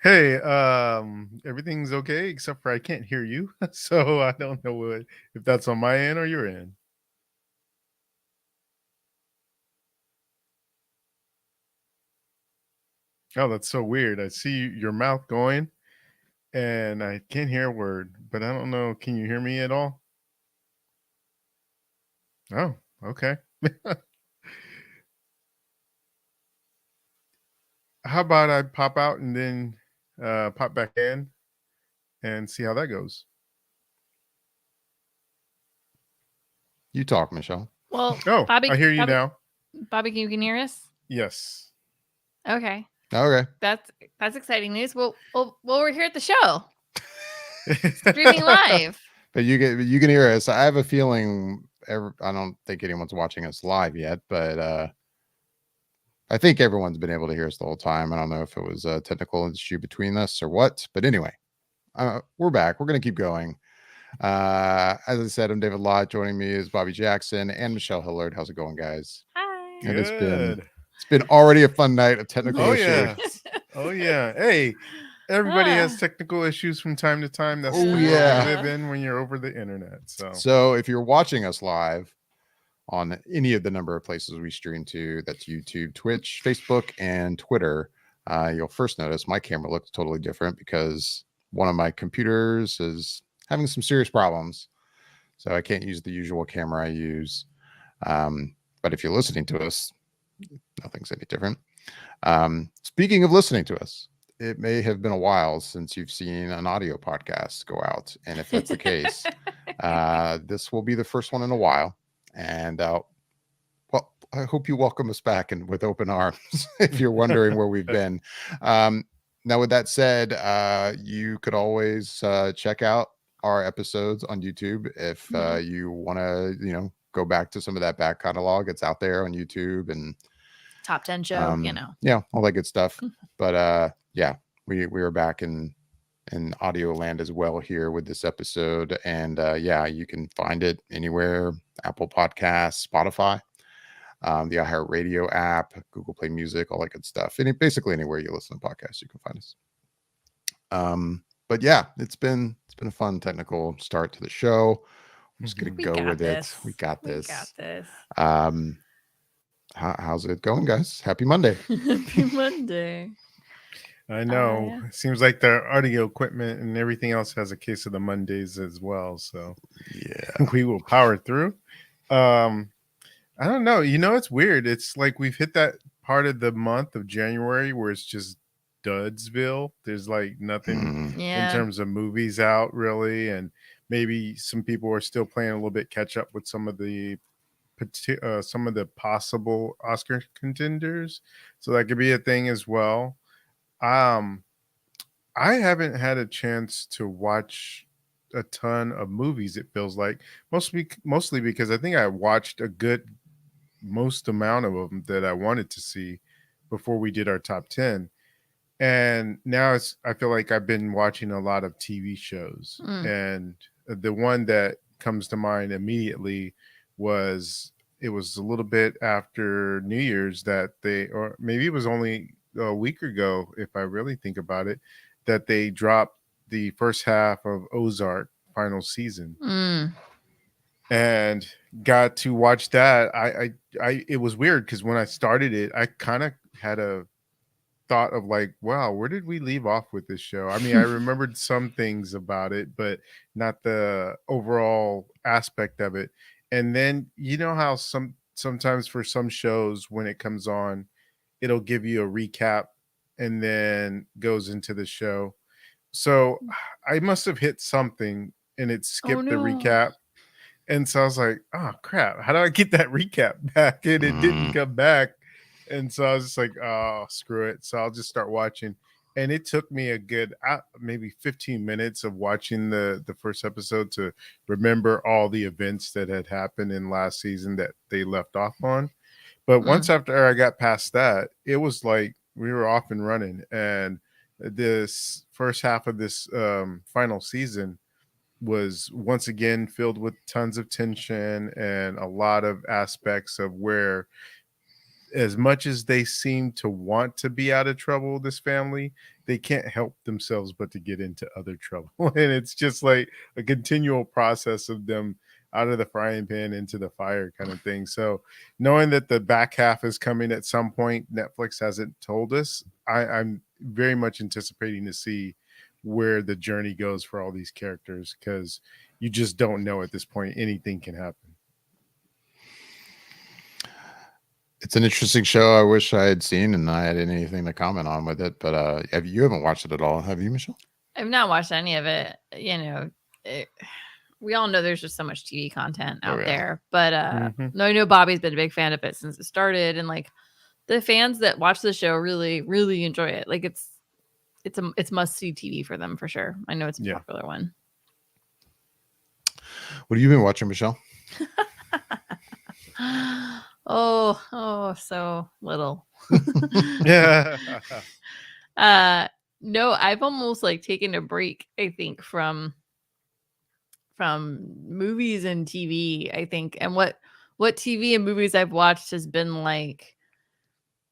Hey, everything's okay except for I can't hear you. So I don't know if that's on my end or your end. Oh, that's so weird. I see your mouth going and I can't hear a word, but I don't know. Can you hear me at all? Oh, okay. How about I pop out and then pop back in and see how that goes? You talk, Michelle. Well, Oh, I Bobby, hear you Bobby, now. Bobby, you can hear us. Yes. Okay, Okay. that's exciting news. Well, we're here at the show, streaming live. But you can hear us. I have a feeling I don't think anyone's watching us live yet, but I think everyone's been able to hear us the whole time. I don't know if it was a technical issue between us or what, but anyway, we're back. We're going to keep going. As I said, I'm David Lott. Joining me is Bobby Jackson and Michelle Hillard. How's it going, guys? Hi. It has been Good. it's been already a fun night of technical Oh issues. yes. Oh yeah. Hey, everybody has Ah, technical issues from time to time. That's Oh the world you yeah. live in when you're over the internet. So So if you're watching us live on any of the number of places we stream to, that's YouTube, Twitch, Facebook, and Twitter, you'll first notice my camera looks totally different because one of my computers is having some serious problems. So I can't use the usual camera I use. But if you're listening to us, nothing's any different. Speaking of listening to us, it may have been a while since you've seen an audio podcast go out. And if that's the case, this will be the first one in a while. And well, I hope you welcome us back and with open arms if you're wondering where we've been. Um, Now, with that said, you could always check out our episodes on YouTube if you want to, go back to some of that back catalog. It's out there on YouTube and Top 10 show, yeah, all that good stuff. But yeah, we are back in audio land as well here with this episode, and yeah, you can find it anywhere: Apple Podcasts, Spotify, the iHeartRadio app, Google Play Music, all that good stuff. And basically anywhere you listen to podcasts, you can find us. But yeah, it's been a fun technical start to the show. I'm just gonna Mhm. we go got with it. this. We got We got this. this. Um, how's it going, guys? Happy Monday. Happy Monday. I know. Yeah. It seems like the audio equipment and everything else has a case of the Mondays as well. So Yeah. we will power through. Um, I don't know. It's weird. It's like we've hit that part of the month of January where it's just Dudsville. There's like nothing Mm. in Yeah. terms of movies out really, and maybe some people are still playing a little bit catch up with some of the possible Oscar contenders. So that could be a thing as well. Um, I haven't had a chance to watch a ton of movies. It feels like mostly because I think I watched a good most amount of them that I wanted to see before we did our top 10. And now I feel like I've been watching a lot of TV shows. Mm. And the one that comes to mind immediately was it was a little bit after New Year's that or maybe it was only a week ago, if I really think about it, that they dropped the first half of Ozark final season Mm. and got to watch that. It was weird because when I started it, I kind of had a thought of like, wow, where did we leave off with this show? I mean, I remembered some things about it, but not the overall aspect of it. And then you know how sometimes for some shows when it comes on, it'll give you a recap and then goes into the show. So I must have hit something and it Oh skipped the no. recap, and so I was like, oh crap, how do I get that recap back? And it didn't Mm. come back. And so I was just like, oh, screw it. So I'll just start watching. And it took me a good maybe 15 minutes of watching the first episode to remember all the events that had happened in last season that they left off on. But once Mm. after I got past that, it was like we were off and running. And this first half of this final season was once again filled with tons of tension and a lot of aspects of where as much as they seem to want to be out of trouble, this family, they can't help themselves but to get into other trouble. And it's just like a continual process of them out of the frying pan into the fire kind of thing. So knowing that the back half is coming at some point, Netflix hasn't told us. I'm very much anticipating to see where the journey goes for all these characters, because you just don't know at this point. Anything can happen. It's an interesting show. I wish I had seen, and I had anything to comment on with it. But you haven't watched it at all, have you, Michelle? I've not watched any of it. You know, we all know there's just so much TV content out there. But no, I know Bobby's been a big fan of it since it started, and like the fans that watch the show really, really enjoy it. Like it's must see TV for them for sure. I know it's a popular one. What have you been watching, Michelle? Oh, so little. Yeah. No, I've almost like taken a break, I think, from movies and TV, I think. And what TV and movies I've watched has been like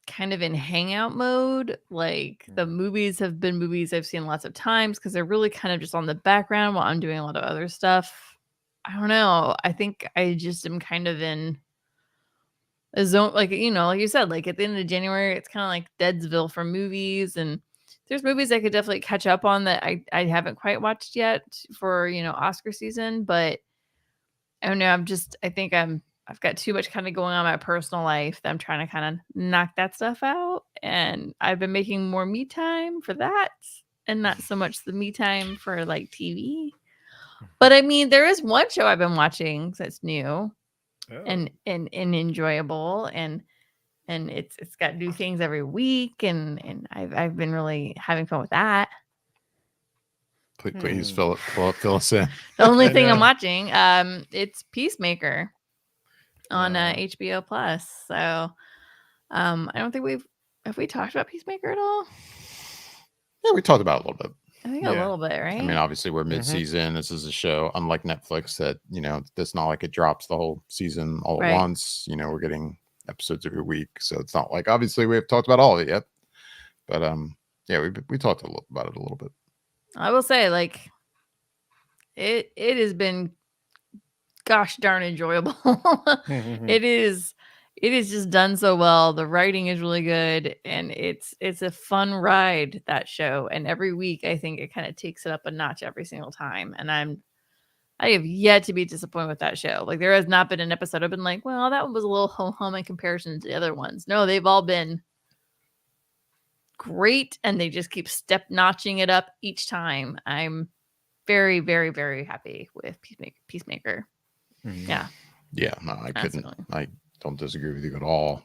kind of in hangout mode. Like the movies have been movies I've seen lots of times because they're really kind of just on the background while I'm doing a lot of other stuff. I don't know. I think I just am kind of in a zone, like, you know, like you said, like at the end of January, it's kind of like Deadsville for movies. And there's movies I could definitely catch up on that I haven't quite watched yet for, you know, Oscar season. But I don't know. I think I've got too much kind of going on in my personal life that I'm trying to kind of knock that stuff out. And I've been making more me time for that and not so much the me time for like TV. But I mean, there is one show I've been watching that's new and enjoyable, and it's got new things every week, and I've been really having fun with that. Please fill us in. The only thing I'm watching, it's Peacemaker on HBO Plus. So I don't think have we talked about Peacemaker at all? Yeah, we talked about it a little bit. I think a little bit, right? I mean, obviously we're mid-season. This is a show, unlike Netflix, that, you know, it's not like it drops the whole season all at once. You know, we're getting episodes every week, so it's not like obviously we have talked about all of it yet. But yeah, we talked about it a little bit. I will say, like, it has been gosh darn enjoyable. It is just done so well. The writing is really good, and it's a fun ride, that show. And every week, I think it kind of takes it up a notch every single time. And I have yet to be disappointed with that show. Like, there has not been an episode I've been like, well, that one was a little ho-hum in comparison to the other ones. No, they've all been great, and they just keep notching it up each time. I'm very, very, very happy with Peacemaker. Yeah. Yeah, no, I couldn't. I don't disagree with you at all.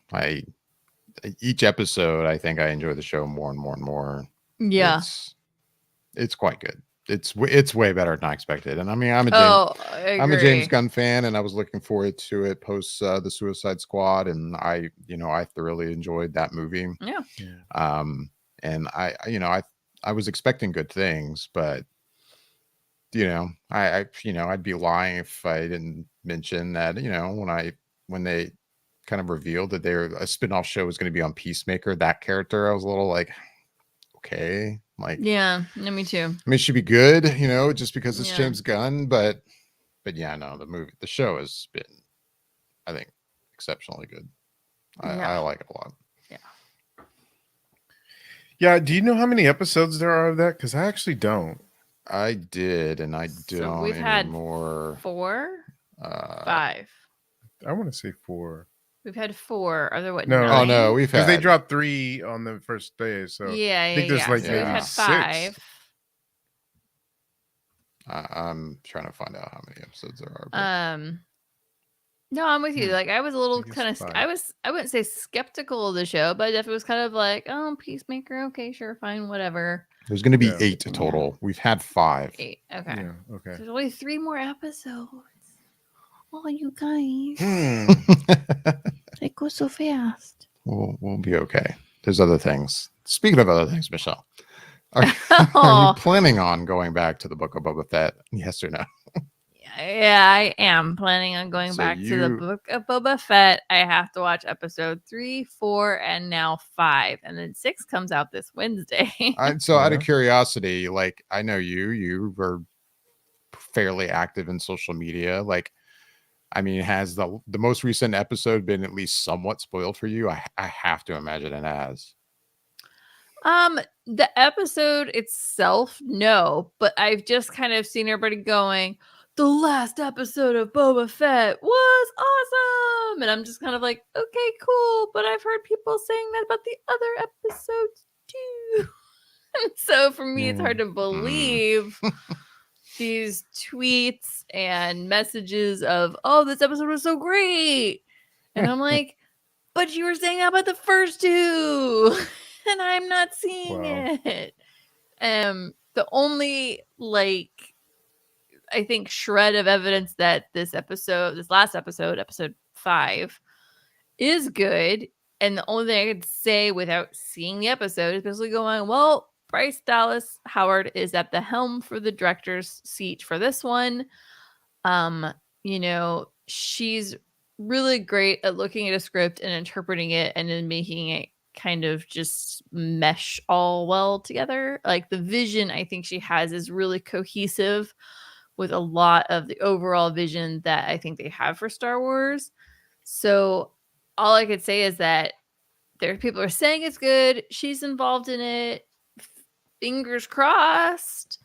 Each episode, I think I enjoy the show more and more and more. Yeah, it's quite good. It's way better than I expected. And I mean, I'm a James Gunn fan, and I was looking forward to it post the Suicide Squad, and I thoroughly enjoyed that movie. Yeah. And I was expecting good things, but I'd be lying if I didn't mention that, when they kind of revealed that a spin-off show was going to be on Peacemaker, that character, I was a little like, okay, like, yeah, me too. I mean, it should be good, just because it's James Gunn, but yeah, no, the show has been, I think, exceptionally good. I like it a lot. Yeah. Do you know how many episodes there are of that? Because I actually don't. I did, and I don't we've anymore. Had 4, 5. I want to say 4. We've had 4. Are there what? No, 9? No, we've had. Because they dropped 3 on the first day, so I think there's like maybe we've had 6. 5. I'm trying to find out how many episodes there are. No, I'm with you. Like, I was a little kind of, I wouldn't say skeptical of the show, but if it was kind of like, oh, Peacemaker, okay, sure, fine, whatever. There's going to be 8 total. We've had 5. 8, okay. Yeah, okay. There's only 3 more episodes. Oh, you guys. They go so fast. We'll be okay. There's other things. Speaking of other things, Michelle, are you planning on going back to the Book of Boba Fett? Yes or no? Yeah, I am planning on going So back to the you- Book of Boba Fett. I have to watch episode 3, 4, and now 5, and then 6 comes out this Wednesday. So out Yeah. of curiosity, like I know you were fairly active in social media. Like, I mean, has the most recent episode been at least somewhat spoiled for you? I have to imagine it has. The episode itself, no, but I've just kind of seen everybody going, the last episode of Boba Fett was awesome. And I'm just kind of like, okay, cool. But I've heard people saying that about the other episodes too. And so for me, it's hard to believe these tweets and messages of, oh, this episode was so great. And I'm like, but you were saying that about the first two. And I'm not seeing Wow. it. The only I think shred of evidence that this last episode, episode 5, is good, and the only thing I could say without seeing the episode is basically going, well, Bryce Dallas Howard is at the helm for the director's seat for this one. She's really great at looking at a script and interpreting it and then making it kind of just mesh all well together. Like the vision I think she has is really cohesive with a lot of the overall vision that I think they have for Star Wars. So all I could say is that there people are saying it's good. She's involved in it. Fingers crossed.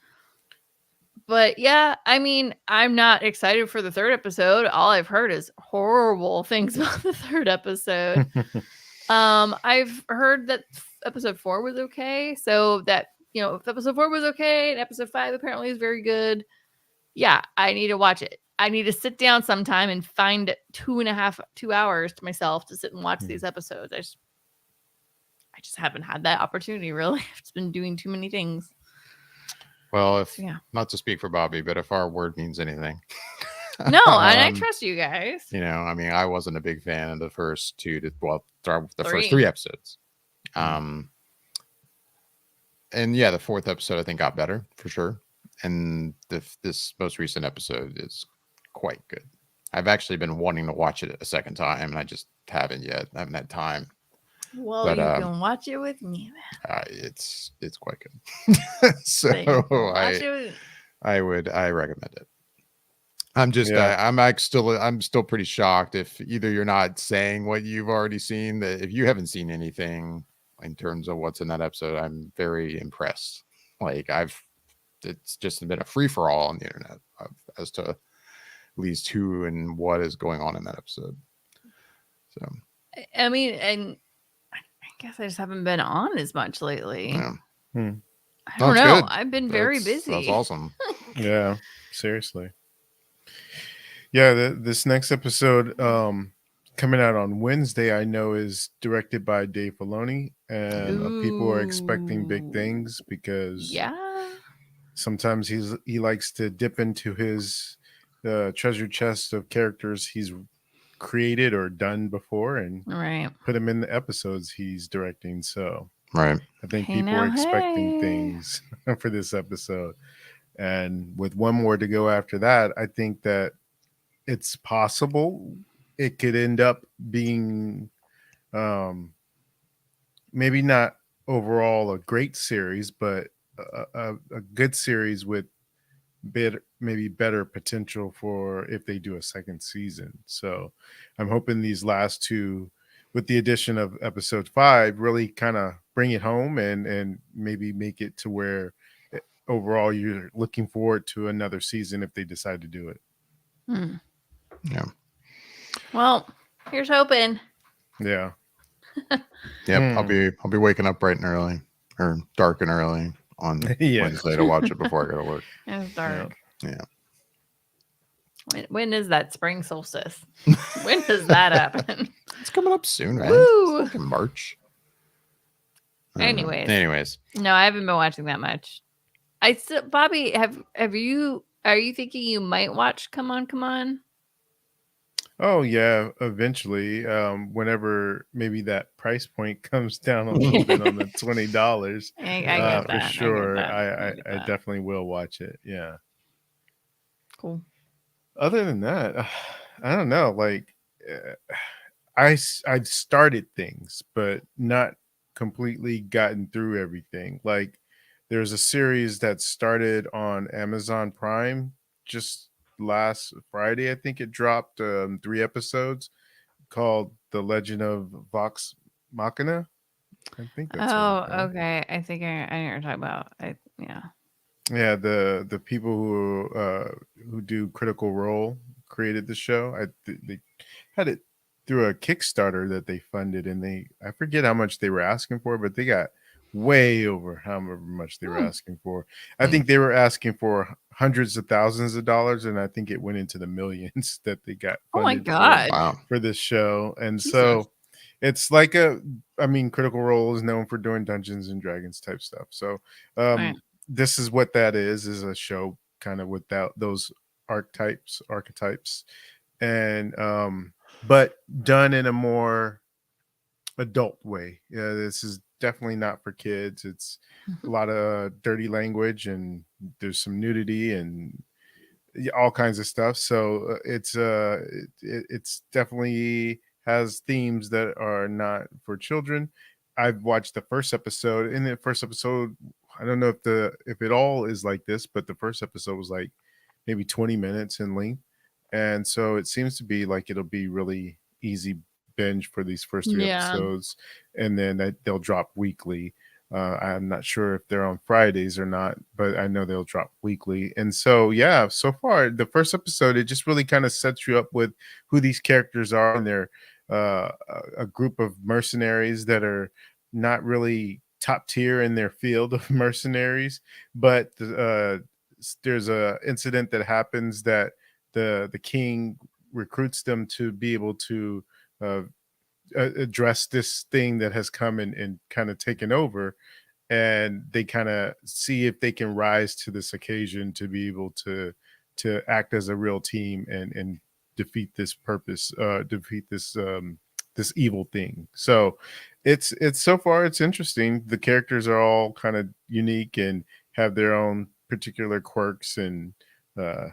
But yeah, I mean, I'm not excited for the third episode. All I've heard is horrible things about the third episode. I've heard that episode 4 was okay. So that, if episode 4 was okay and episode 5 apparently is very good, yeah, I need to watch it. I need to sit down sometime and find 2 hours to myself to sit and watch these episodes. I just haven't had that opportunity, really. I've just been doing too many things. Well, Yeah. not to speak for Bobby, but if our word means anything. No, and I trust you guys. I mean, I wasn't a big fan of the first the first 3 episodes. And yeah, the 4th episode I think got better for sure. And this most recent episode is quite good. I've actually been wanting to watch it a second time, and I just haven't yet. I haven't had time. Well, you can watch it with me then. It's quite good. So I recommend it. I'm just I'm still pretty shocked if either you're not saying what you've already seen, that if you haven't seen anything in terms of what's in that episode, I'm very impressed. Like it's just been a free for all on the internet as to at least who and what is going on in that episode. So I mean, and I guess I just haven't been on as much lately. yeah. I don't know. Good. I've been very busy. That's awesome. Yeah, seriously. Yeah, this next episode coming out on Wednesday, I know is directed by Dave Filoni, and people are expecting big things because sometimes he likes to dip into his treasure chest of characters he's created or done before and put them in the episodes he's directing. So I think people are expecting things for this episode, and with one more to go after that, I think that it's possible it could end up being maybe not overall a great series, but a good series with maybe better potential for if they do a second season. So I'm hoping these last 2, with the addition of episode 5, really kind of bring it home and maybe make it to where overall you're looking forward to another season if they decide to do it. Yeah. Well, here's hoping. Yeah. Yep. I'll be waking up bright and early, or dark and early on Wednesday to watch it before I go to work. It's dark. Yeah. When is that spring solstice? When does that happen? It's coming up soon, right? Woo! It's like in March. Anyways. No, I haven't been watching that much. Bobby, are you thinking you might watch Come On? Oh yeah, eventually. Whenever maybe that price point comes down a little bit on the $20. I get that. For sure. I definitely will watch it. Yeah. Cool. Other than that, I don't know. Like, I've started things, but not completely gotten through everything. Like, there's a series that started on Amazon Prime just last Friday. I think it dropped 3 episodes called The Legend of Vox Machina. I think that's what it's Oh, called. okay. I think I know what you're talking about. Yeah. Yeah, the people who do Critical Role created the show. They had it through a Kickstarter that they funded, and I forget how much they were asking for, but they got way over however much they were Hmm. asking for. I think they were asking for hundreds of thousands of dollars, and I think it went into the millions that they got Oh my funded God. Wow. for this show. And Jesus. so it's like I mean, Critical Role is known for doing Dungeons and Dragons type stuff. So Right. this is what that is a show kind of without those archetypes, and but done in a more adult way. Yeah, this is definitely not for kids. It's a lot of dirty language, and there's some nudity and all kinds of stuff. So it's definitely has themes that are not for children. I've watched the first episode. In the first episode, I don't know if it all is like this, but the first episode was like maybe 20 minutes in length, and so it seems to be like it'll be really easy binge for these first three Yeah. episodes, and then they'll drop weekly. I'm not sure if they're on Fridays or not, but I know they'll drop weekly. And so, yeah, so far, the first episode, it just really kind of sets you up with who these characters are. And they're a group of mercenaries that are not really top tier in their field of mercenaries, but there's a incident that happens that the king recruits them to be able to uh, address this thing that has come and kind of taken over, and they kind of see if they can rise to this occasion to be able to act as a real team and defeat this defeat this evil thing. So it's so far it's interesting. The characters are all kind of unique and have their own particular quirks and uh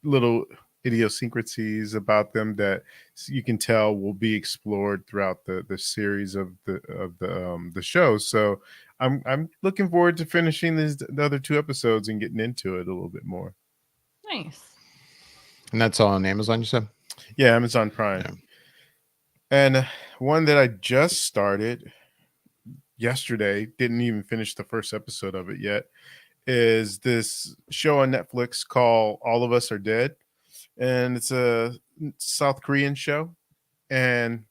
little idiosyncrasies about them that you can tell will be explored throughout the series of the show. So I'm looking forward to finishing the other 2 episodes and getting into it a little bit more. Nice. And that's on Amazon, you said? Yeah, Amazon Prime. Yeah. And one that I just started yesterday, didn't even finish the first episode of it yet, is this show on Netflix called All of Us Are Dead. And it's a South Korean show, and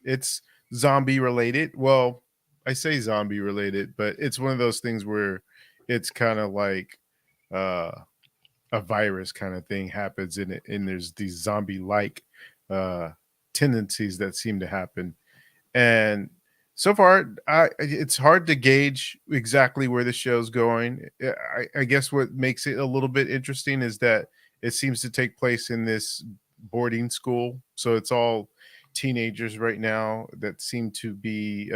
it's zombie related. Well, I say zombie related, but it's one of those things where it's kind of like uh, a virus kind of thing happens in it, and there's these zombie like uh, tendencies that seem to happen. And so far, it's hard to gauge exactly where the show's going. I guess what makes it a little bit interesting is that it seems to take place in this boarding school. So it's all teenagers right now that seem to be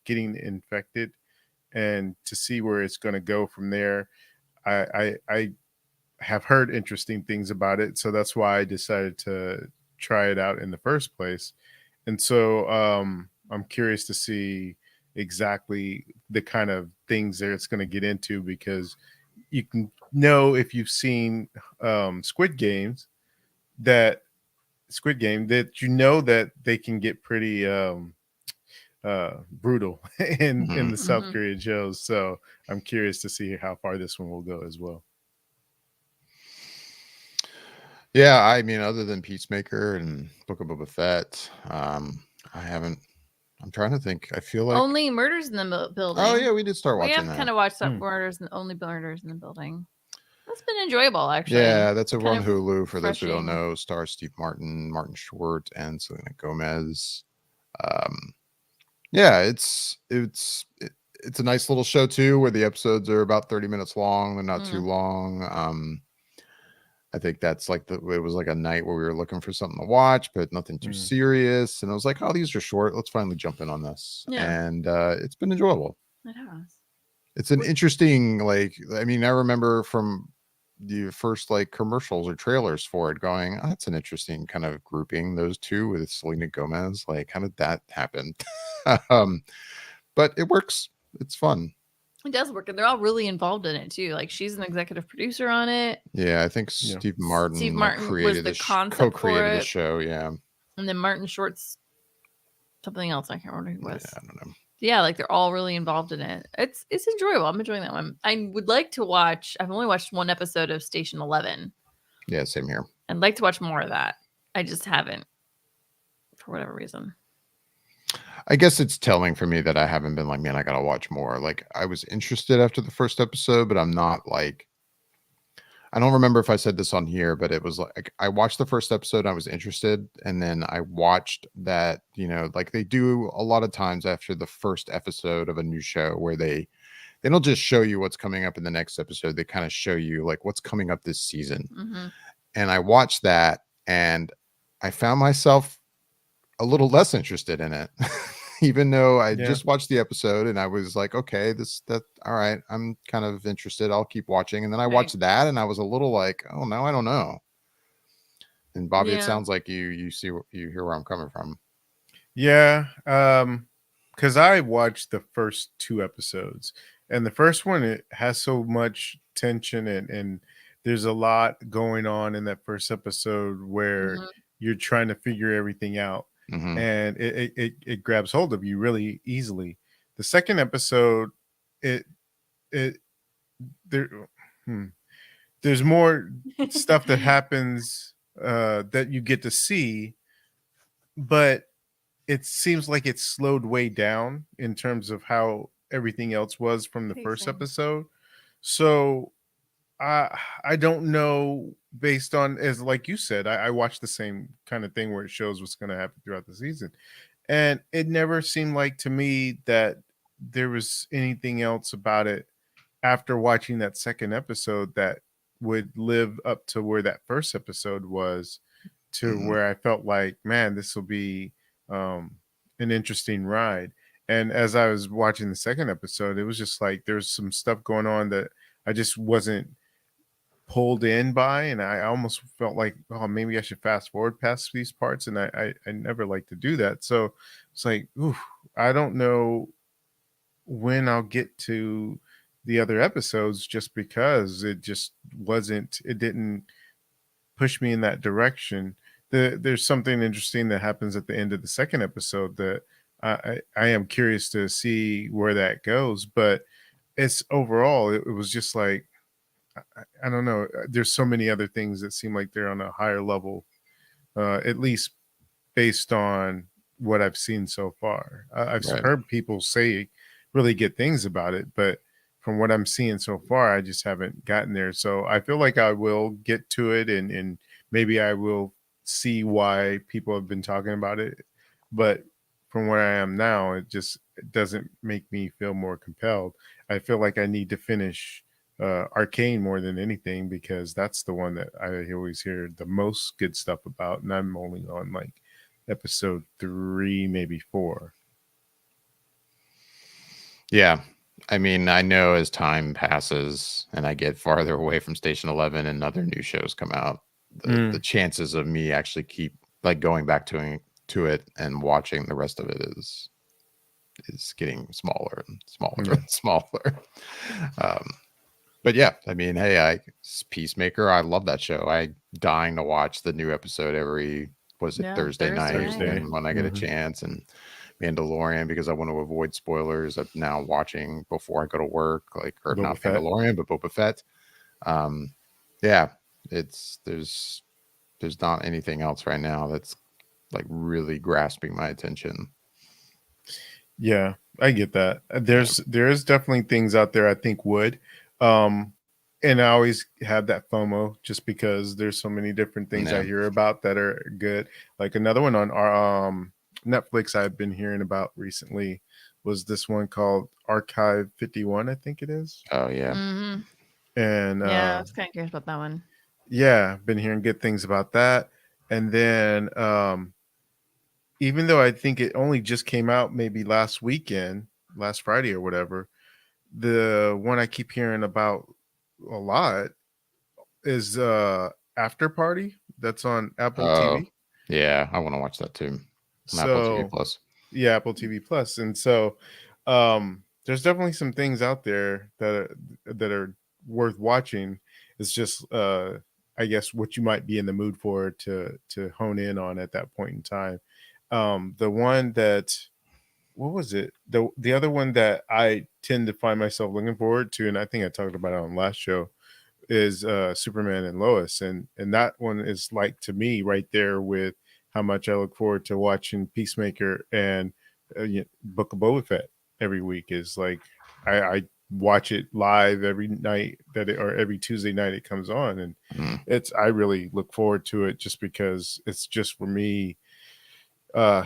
getting infected. And to see where it's going to go from there, I have heard interesting things about it. So that's why I decided to try it out in the first place. And so I'm curious to see exactly the kind of things that it's going to get into, because you can know if you've seen Squid Game, that you know that they can get pretty brutal in Mhm. the South Mhm. Korean shows. So I'm curious to see how far this one will go as well. Yeah, I mean, other than Peacemaker and Book of Boba Fett, I haven't. I'm trying to think. I feel like. Only Murders in the Building. Oh yeah, we did start We watching have that. kind of watched Hmm. Only Murders in the Building. That's been enjoyable, actually. Yeah, that's over Kind on of Hulu. For those who don't refreshing. know, stars Steve Martin, Martin Short, and Selena Gomez. Um, yeah, it's a nice little show too, where the episodes are about 30 minutes long. They're not too Mm. long. I think that's like it was like a night where we were looking for something to watch, but nothing too Mm. serious. And I was like, oh, these are short. Let's finally jump in on this. Yeah. And it's been enjoyable. It has. It's an interesting, like, I mean, I remember from the first like commercials or trailers for it, going, oh, that's an interesting kind of grouping, those two with Selena Gomez. Like, how did that happen? um, but it works. It's fun. It does work, and they're all really involved in it too. Like she's an executive producer on it. Yeah, I think Yeah. Steve Martin, Steve like, Martin was created the the concept for co-created the it, show. Yeah, and then Martin Short's something else. I can't remember who it was. yeah, I don't know. Yeah, like they're all really involved in it. It's enjoyable. I'm enjoying that one. I would like to watch. I've only watched one episode of Station 11. Yeah, same here. I'd like to watch more of that. I just haven't, for whatever reason. I guess it's telling for me that I haven't been like, man, I gotta watch more. Like, I was interested after the first episode, but I'm not like, I don't remember if I said this on here, but it was like I watched the first episode, I was interested, and then I watched that, you know, like they do a lot of times after the first episode of a new show where they don't just show you what's coming up in the next episode, they kind of show you like what's coming up this season. Mm-hmm. And I watched that and I found myself a little less interested in it. Even though I just watched the episode and I was like, okay, all right, I'm kind of interested. I'll keep watching. And then I watched that and I was a little like, oh no, I don't know. And Bobby, it sounds like you hear where I'm coming from. Yeah. Because I watched the first 2 episodes, and the first one, it has so much tension and there's a lot going on in that first episode where you're trying to figure everything out. Mm-hmm. And it grabs hold of you really easily. The second episode, there's more stuff that happens that you get to see, but it seems like it's slowed way down in terms of how everything else was from the first episode. So I don't know, based on, as like you said, I watched the same kind of thing where it shows what's going to happen throughout the season. And it never seemed like to me that there was anything else about it after watching that second episode that would live up to where that first episode was, to where I felt like, man, this will be an interesting ride. And as I was watching the second episode, it was just like there's some stuff going on that I just wasn't pulled in by, and I almost felt like, oh, maybe I should fast forward past these parts, and I never like to do that. So it's like, ooh, I don't know when I'll get to the other episodes, just because it didn't push me in that direction. There's something interesting that happens at the end of the second episode that I am curious to see where that goes, but it's overall, it was just like, I don't know. There's so many other things that seem like they're on a higher level, at least based on what I've seen so far. I've heard people say really good things about it, but from what I'm seeing so far, I just haven't gotten there. So I feel like I will get to it, and maybe I will see why people have been talking about it. But from where I am now, it doesn't make me feel more compelled. I feel like I need to finish Arcane more than anything, because that's the one that I always hear the most good stuff about, and I'm only on like episode 3, maybe 4. Yeah, I mean, I know as time passes and I get farther away from Station 11 and other new shows come out, the chances of me actually keep like going back to it and watching the rest of it is getting smaller and smaller and smaller. But yeah, I mean, hey, Peacemaker, I love that show. I dying to watch the new episode every Thursday night when I get a chance, and Mandalorian, because I want to avoid spoilers. I'm now watching before I go to work, like, or not Mandalorian, but Boba Fett. Yeah, there's not anything else right now that's like really grasping my attention. Yeah, I get that. There is definitely things out there I think would. And I always have that FOMO just because there's so many different things I hear about that are good. Like another one on our Netflix I've been hearing about recently was this one called Archive 51, I think it is. Oh yeah. Mm-hmm. And I was kind of curious about that one. Yeah, been hearing good things about that. And then even though I think it only just came out maybe last Friday or whatever, the one I keep hearing about a lot is After Party. That's on Apple Oh, TV. yeah, I want to watch that too. On Apple TV So Plus. yeah, Apple TV Plus. And so there's definitely some things out there that are worth watching. It's just I guess what you might be in the mood for to hone in on at that point in time. The one that what was it? The other one that I tend to find myself looking forward to, and I think I talked about it on last show, is Superman and Lois, and that one is like to me right there with how much I look forward to watching Peacemaker and Book of Boba Fett every week. Is like I watch it live every night or every Tuesday night it comes on, and I really look forward to it just because it's just for me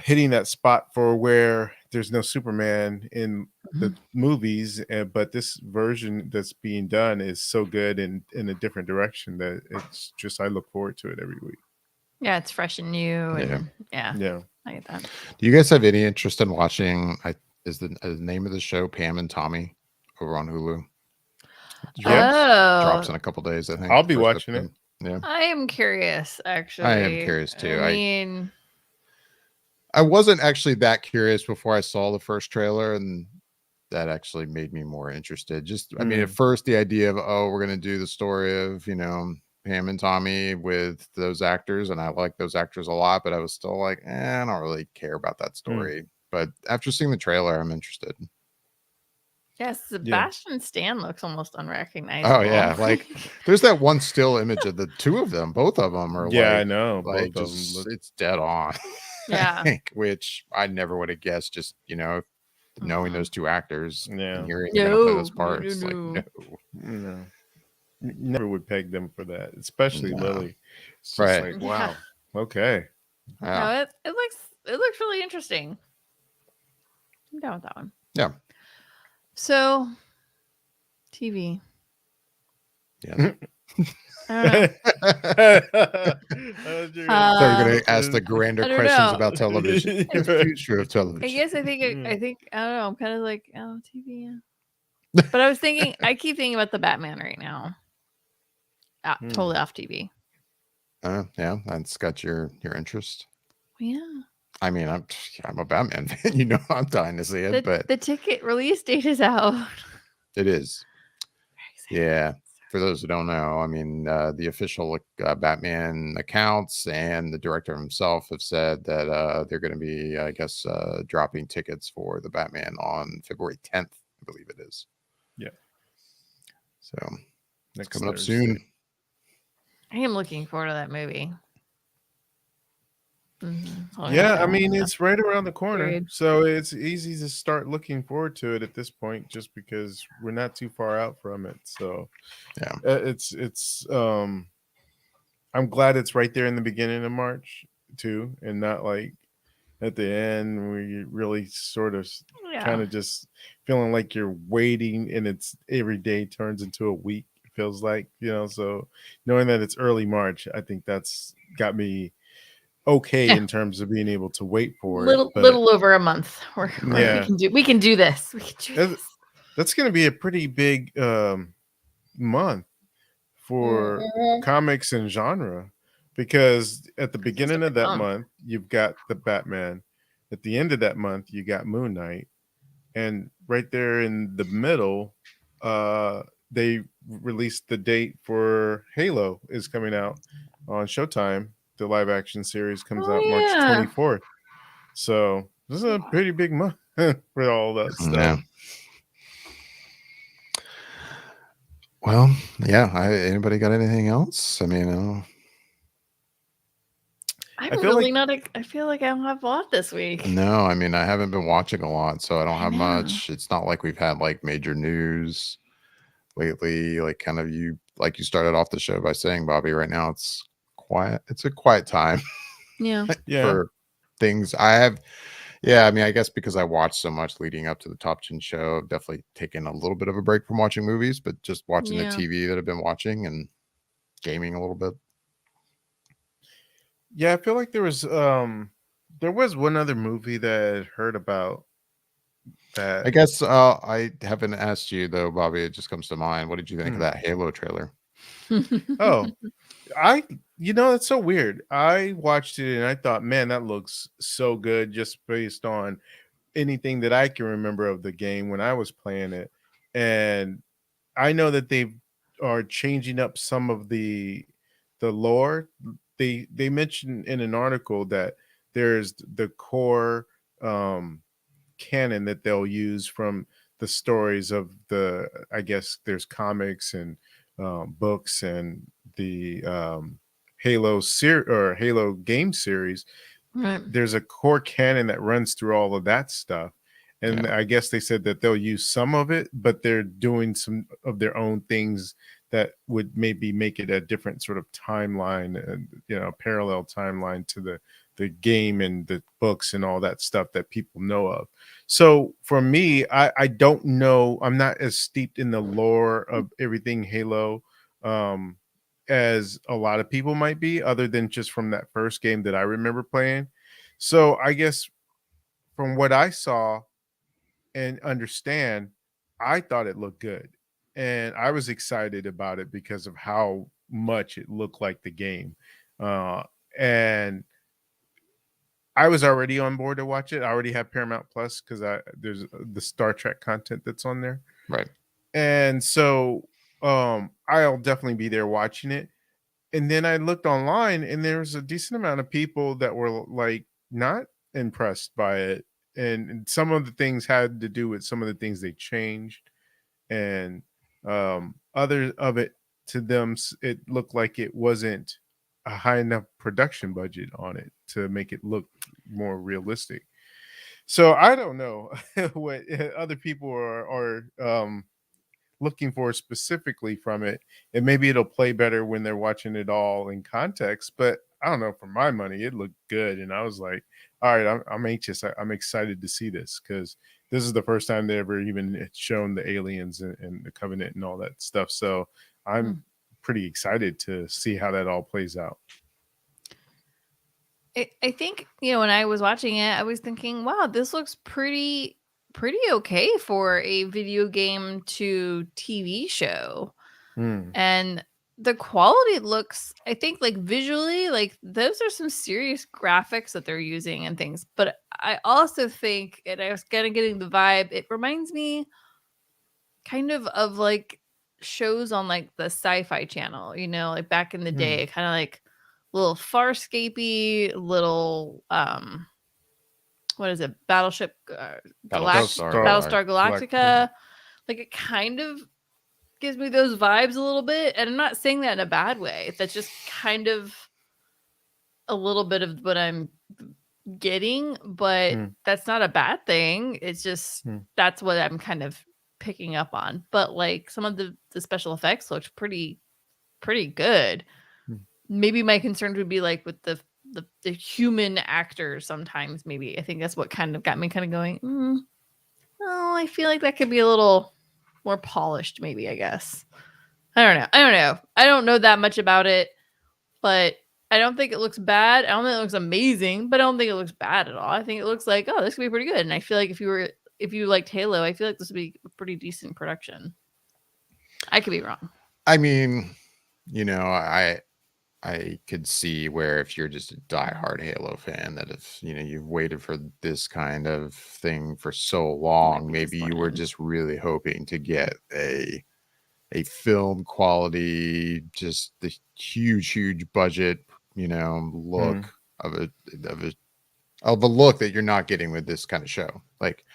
hitting that spot for where there's no Superman in the movies, but this version that's being done is so good and in a different direction that it's just I look forward to it every week. Yeah, it's fresh and new, and Yeah. I get that. Do you guys have any interest in watching? Is the name of the show Pam and Tommy over on Hulu? Drops in a couple days, I think. I'll be watching it. Yeah, I am curious. Actually, I am curious too. I mean, I wasn't actually that curious before I saw the first trailer, and that actually made me more interested. Just, I mean, at first the idea of, oh, we're going to do the story of, Pam and Tommy with those actors, and I like those actors a lot, but I was still like, I don't really care about that story. But after seeing the trailer, I'm interested. yes, Sebastian Stan looks almost unrecognizable. Oh yeah, like there's that one still image of the two of them. Both of them are I know. like Both just, of them it's dead on. Yeah. I think, which I never would have guessed. Just knowing those two actors and hearing they're gonna play those parts, no. Never would peg them for that, especially Lily. It's just like, wow, okay. No, it looks really interesting. I'm down with that one. Yeah. So, TV. Yeah. I So you're gonna ask the grander questions about television, the future of television. I think I don't know. I'm kind of like, oh, TV. Yeah. But I was thinking, I keep thinking about the Batman right now. Totally off TV. Yeah, that's got your interest. Yeah. I mean, I'm a Batman fan. I'm dying to see it, but the ticket release date is out. It is. Yeah. For those who don't know, I mean, the official Batman accounts and the director himself have said that they're going to be, I guess, dropping tickets for the Batman on February 10th, I believe it is. Yeah. So it's coming up soon. I am looking forward to that movie. Yeah, I mean, it's right around the corner, so it's easy to start looking forward to it at this point, just because we're not too far out from it. So yeah, it's I'm glad it's right there in the beginning of March too, and not like at the end where you really sort of kind of just feeling like you're waiting, and it's every day turns into a week. It feels like, so knowing that it's early March, I think that's got me okay in terms of being able to wait for it. Little over a month. We can do this. That's going to be a pretty big month for comics and genre, because at the beginning of that month you've got the Batman, at the end of that month you got Moon Knight, and right there in the middle they released the date for Halo is coming out on Showtime. The live action series comes out March 24th. So this is a pretty big month for all that stuff. Yeah. Well, yeah. Anybody got anything else? I mean, I feel like I don't have a lot this week. No, I mean, I haven't been watching a lot, so I don't have much. It's not like we've had like major news lately. Like you started off the show by saying, Bobby, right now it's quiet. It's a quiet time. Yeah. For things I mean, I guess because I watched so much leading up to the Top 10 show, I've definitely taken a little bit of a break from watching movies, but just watching the TV that I've been watching and gaming a little bit. Yeah, I feel like there was one other movie that I heard about that. I guess I haven't asked you though, Bobby. It just comes to mind. What did you think of that Halo trailer? Oh, I it's so weird. I watched it and I thought, man, that looks so good just based on anything that I can remember of the game when I was playing it. And I know that they are changing up some of the lore. They mentioned in an article that there's the core canon that they'll use from the stories of the, I guess there's comics and books and the Halo game series. Right. There's a core canon that runs through all of that stuff. And Yeah. I guess they said that they'll use some of it, but they're doing some of their own things that would maybe make it a different sort of timeline, and parallel timeline to the game and the books and all that stuff that people know of. So for me, I don't know. I'm not as steeped in the lore of everything Halo um, as a lot of people might be, other than just from that first game that I remember playing. So I guess from what I saw and understand, I thought it looked good. And I was excited about it because of how much it looked like the game. And I was already on board to watch it. I already have Paramount Plus because there's the Star Trek content that's on there. Right. And so I'll definitely be there watching it. And then I looked online and there was a decent amount of people that were like not impressed by it. And some of the things had to do with some of the things they changed. And other of it, to them, it looked like it wasn't a high enough production budget on it to make it look more realistic. So I don't know what other people are looking for specifically from it, and maybe it'll play better when they're watching it all in context. But I don't know. For my money, it looked good, and I was like, "All right, I'm anxious. I'm excited to see this because this is the first time they ever even shown the aliens and the Covenant and all that stuff." So I'm pretty excited to see how that all plays out. I think, when I was watching it, I was thinking, wow, this looks pretty okay for a video game to TV show. Hmm. And the quality looks, I think, like visually, like those are some serious graphics that they're using and things. But I also think, and I was kind of getting the vibe, it reminds me kind of like shows on like the Sci-Fi Channel, like back in the Hmm. day, kind of like little Farscapey, little what is it, Battleship Battlestar Galactica. Like it kind of gives me those vibes a little bit, and I'm not saying that in a bad way. That's just kind of a little bit of what I'm getting, but Hmm. that's not a bad thing. It's just Hmm. that's what I'm kind of picking up on. But like some of the special effects looked pretty good. Hmm. Maybe my concerns would be like with the human actors sometimes. Maybe I think that's what kind of got me kind of going, oh, I feel like that could be a little more polished, maybe, I guess. I don't know. I don't know that much about it, but I don't think it looks bad. I don't think it looks amazing, but I don't think it looks bad at all. I think it looks like, oh, this could be pretty good. And I feel like if you liked Halo, I feel like this would be a pretty decent production. I could be wrong. I mean, I could see where if you're just a diehard Halo fan, that if you've waited for this kind of thing for so long, maybe you were just really hoping to get a film quality, just the huge budget, look of a look that you're not getting with this kind of show. Like,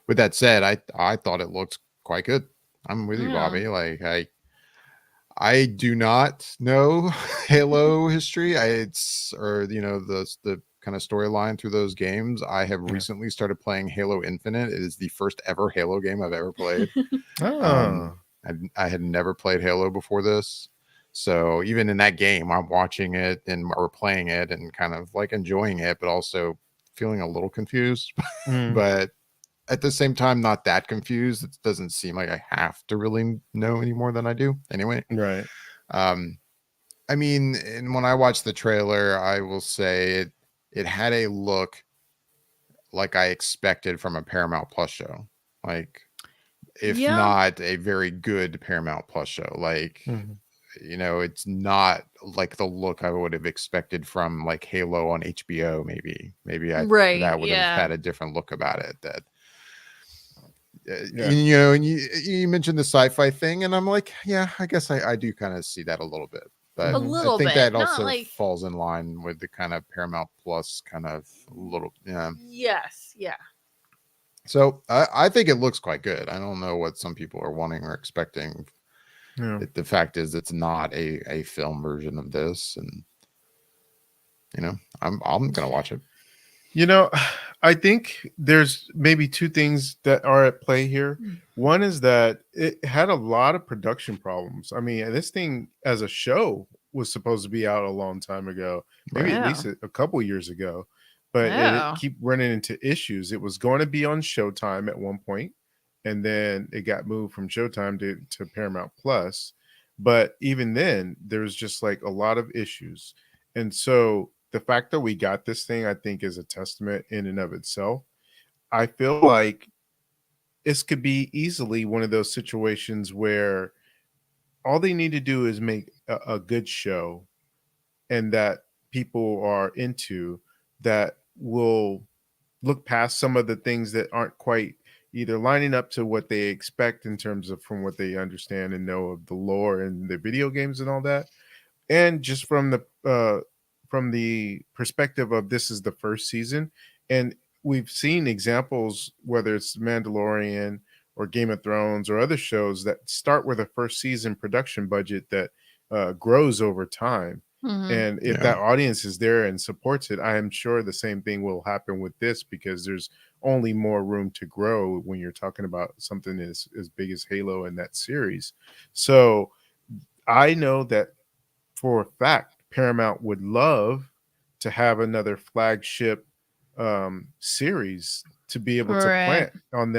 with that said, I thought it looked quite good. I'm with you, Bobby. Like I do not know Halo history. The kind of storyline through those games. I have recently started playing Halo Infinite. It is the first ever Halo game I've ever played. Oh. I had never played Halo before this. So even in that game, I'm watching it or playing it and kind of like enjoying it, but also feeling a little confused. But at the same time, not that confused. It doesn't seem like I have to really know any more than I do anyway. Right. I mean, and when I watched the trailer, I will say it had a look like I expected from a Paramount Plus show. Like, if not a very good Paramount Plus show. Like, it's not like the look I would have expected from like Halo on HBO. Maybe Right. that would have Yeah. had a different look about it. That Yeah. and you mentioned the sci-fi thing, and I'm like, yeah, I guess I do kind of see that a little bit, but A Mhm. I little think bit. that Not also like falls in line with the kind of Paramount Plus kind of little, yeah. yes. Yeah. So I think it looks quite good. I don't know what some people are wanting or expecting. Yeah. The fact is, it's not a film version of this, and I'm gonna watch it. You know, I think there's maybe two things that are at play here. One is that it had a lot of production problems. I mean, this thing as a show was supposed to be out a long time ago, maybe Right. at Oh. least a couple years ago, but it Oh. keep running into issues. It was going to be on Showtime at one point, and then it got moved from Showtime to Paramount Plus. But even then, there's just like a lot of issues. And so the fact that we got this thing, I think, is a testament in and of itself. I feel like this could be easily one of those situations where all they need to do is make a good show and that people are into that will look past some of the things that aren't quite either lining up to what they expect in terms of from what they understand and know of the lore and the video games and all that, and just from the perspective of this is the first season, and we've seen examples whether it's Mandalorian or Game of Thrones or other shows that start with a first season production budget that grows over time. Mhm. And if Yeah. that audience is there and supports it, I am sure the same thing will happen with this because there's only more room to grow when you're talking about something as big as Halo in that series. So I know that for a fact Paramount would love to have another flagship series to be able to Right. plant on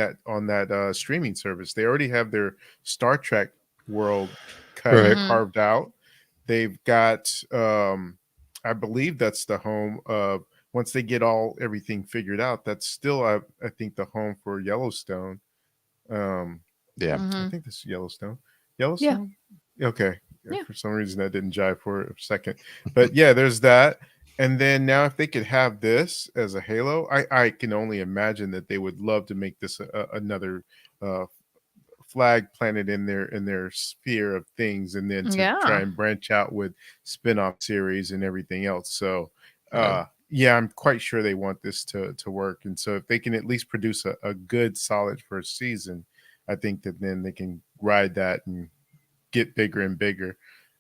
that streaming service. They already have their Star Trek world Right. Mhm. carved out. They've got I believe that's the home of once they get everything figured out, that's still I think the home for Yellowstone. Um Yeah. I Mhm. think this is Yellowstone. Yeah. Yellowstone? Okay. Yeah, Yeah. for some reason that didn't jive for a second. But yeah, there's that. And then now if they could have this as a Halo, I can only imagine that they would love to make this another uh flag planted in their sphere of things and then to try Yeah. and branch out with spin-off series and everything else. So Right. yeah, I'm quite sure they want this to work. And so if they can at least produce a good solid first season, I think that then they can ride that and get bigger and bigger.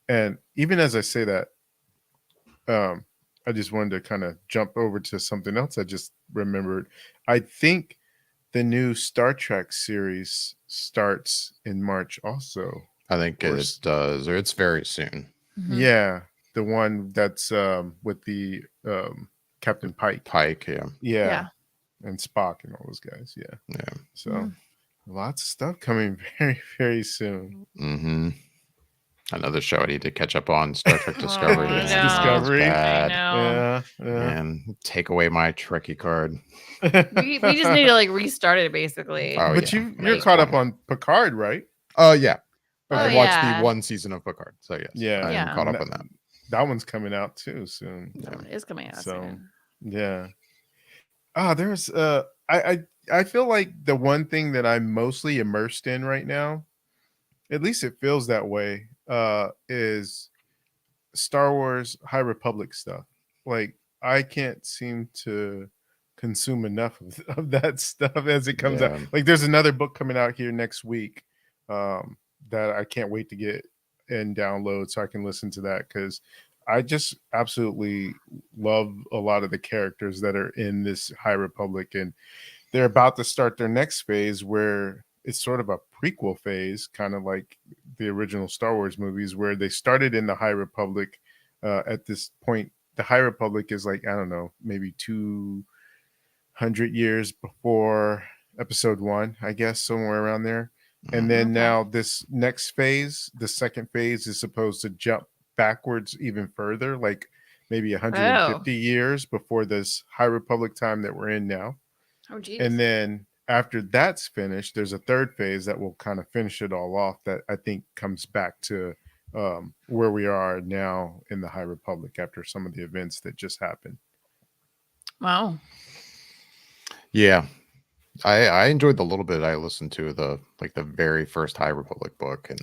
And even as I say that, um, I just wanted to kind of jump over to something else I just remembered. I think the new Star Trek series starts in March also. I think Or it does, or it's very soon. Mhm. yeah, the one that's with the Captain Pike. Pike, yeah. Yeah, Yeah. and Spock and all those guys. Yeah. Yeah. So Mhm. lots of stuff coming very, very soon. Mm-hmm. Another show I need to catch up on, Star Trek Oh, Discovery. I Man, know. that was Discovery. I bad. know. Yeah, yeah. Man, take away my Trekkie card. We just need to like restart it basically. Oh But yeah, you're Like caught up fine. on Picard, right? Oh yeah, I oh Okay. watched the yeah. one season of Picard, so yes, I Yeah. am Yeah. caught And up that, on that. that one's coming out too soon. That Yeah. one is coming out So soon. yeah. There's I feel like the one thing that I'm mostly immersed in right now, at least it feels that way, is Star Wars High Republic stuff. Like I can't seem to consume enough of that stuff as it comes out. Yeah. Like there's another book coming out here next week that I can't wait to get and download so I can listen to that because I just absolutely love a lot of the characters that are in this High Republic, and they're about to start their next phase where it's sort of a prequel phase, kind of like the original Star Wars movies, where they started in the High Republic. At this point, the High Republic is like, I don't know, maybe 200 years before Episode One, I guess, somewhere around there. And then Okay. now this next phase, the second phase, is supposed to jump backwards even further, like maybe Oh. 150 years before this High Republic time that we're in now. Oh geez. And then after that's finished, there's a third phase that will kind of finish it all off that I think comes back to where we are now in the High Republic after some of the events that just happened. Wow. Yeah. I enjoyed the little bit I listened to the very first High Republic book, and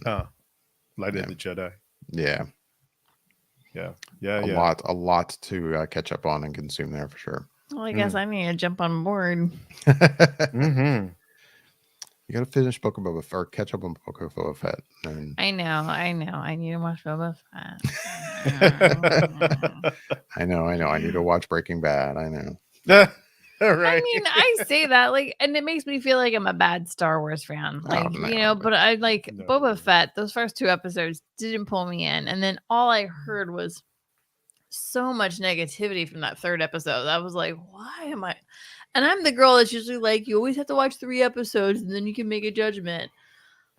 Light yeah. of the Jedi. Yeah. Yeah. A lot to catch up on and consume there for sure. Well, I guess I need to jump on board. Mm-hmm. You got to finish Book of Boba Fett or catch up on Book of Boba Fett. And I know. I need to watch Boba Fett. I know. I need to watch Breaking Bad. I know. Right. I mean, I say that like, and it makes me feel like I'm a bad Star Wars fan, like no, but I like No. Boba Fett. Those first 2 episodes didn't pull me in, and then all I heard was so much negativity from that 3rd episode. I was like, why am I? And I'm the girl that's usually like, you always have to watch 3 episodes and then you can make a judgment.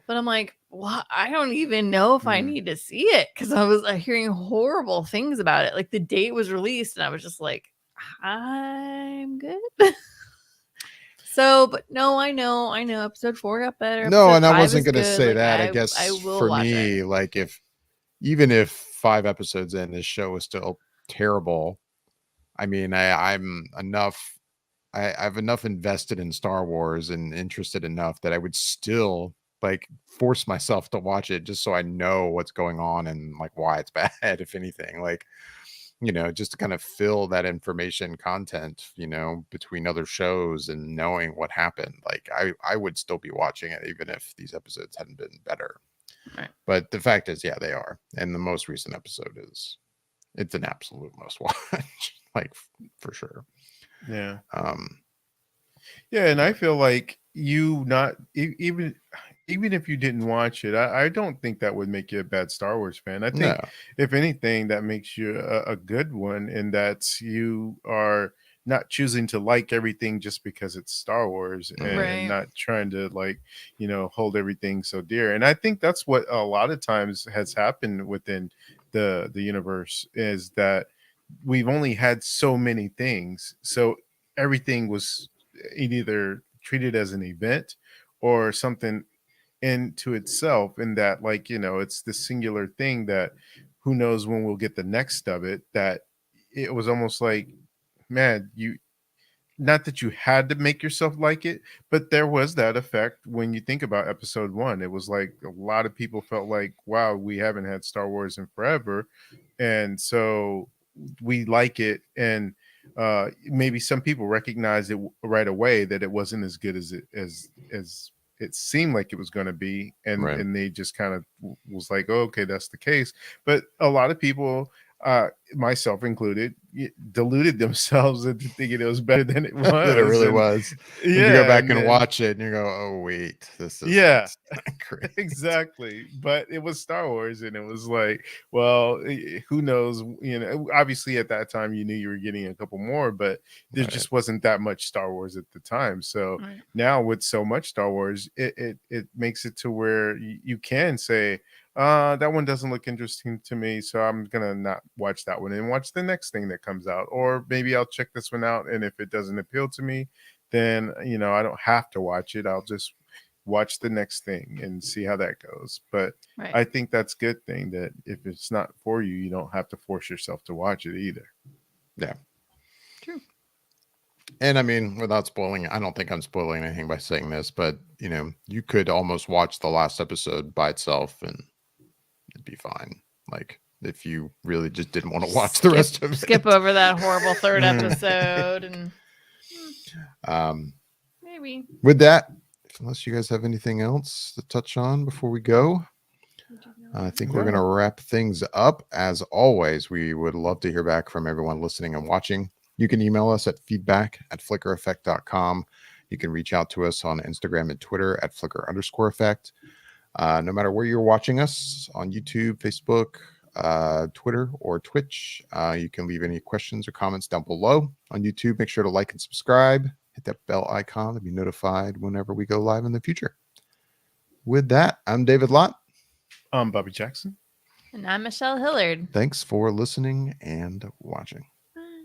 But I'm like, well, I don't even know if I need to see it because I was hearing horrible things about it. Like the date was released, and I was just like, I'm good. So, but no, I know. Episode 4 got better. No, Episode and I 5 wasn't is going to good. say Like, that. I guess I will for watch me, it. like even if 5 episodes in, this show is still terrible. I mean, I'm enough. I've enough invested in Star Wars and interested enough that I would still like force myself to watch it just so I know what's going on and like why it's bad, if anything. Like, just to kind of fill that information content, between other shows and knowing what happened. Like I would still be watching it even if these episodes hadn't been better. Right. But the fact is, yeah, they are. And the most recent episode it's an absolute must watch, like for sure. Yeah. Yeah, and I feel like you not even if you didn't watch it, I don't think that would make you a bad Star Wars fan. I think No. if anything, that makes you a good one, and that you are not choosing to like everything just because it's Star Wars, and, Right. and not trying to hold everything so dear. And I think that's what a lot of times has happened within the universe, is that we've only had so many things, so everything was either treated as an event or something into itself, in that it's the singular thing that who knows when we'll get the next of it. That it was almost like, man, you not that you had to make yourself like it, but there was that effect when you think about episode 1. It was like a lot of people felt like, wow, we haven't had Star Wars in forever, and so we like it. And maybe some people recognized it right away that it wasn't as good as it seemed like it was going to be, and Right. and they just kind of was like, oh, okay, that's the case. But a lot of people, myself included, deluded themselves into thinking it was better than it was. That it really and, was. Yeah, And you go back and then- watch it and you go, oh wait, this is Yeah. great. Exactly. But it was Star Wars, and it was like, well, who knows? Obviously at that time you knew you were getting a couple more, but there Right. just wasn't that much Star Wars at the time. So Right. now with so much Star Wars, it makes it to where you can say, that one doesn't look interesting to me, so I'm gonna not watch that one and watch the next thing that comes out. Or maybe I'll check this one out, and if it doesn't appeal to me, then I don't have to watch it. I'll just watch the next thing and see how that goes. But Right. I think that's a good thing, that if it's not for you, you don't have to force yourself to watch it either. Yeah. True. And I mean, without spoiling, I don't think I'm spoiling anything by saying this, but you could almost watch the last episode by itself and it'd be fine. Like if you really just didn't want to watch the rest of it. Skip over that horrible 3rd Mm. episode and maybe. With that, unless you guys have anything else to touch on before we go, I think we're going to wrap things up. As always, we would love to hear back from everyone listening and watching. You can email us at feedback@flickereffect.com. You can reach out to us on Instagram and Twitter at @flicker_effect. No matter where you're watching us, on YouTube, Facebook, Twitter, or Twitch, you can leave any questions or comments down below. On YouTube, make sure to like and subscribe. Hit that bell icon to be notified whenever we go live in the future. With that, I'm David Lott. I'm Bobby Jackson. And I'm Michelle Hillard. Thanks for listening and watching.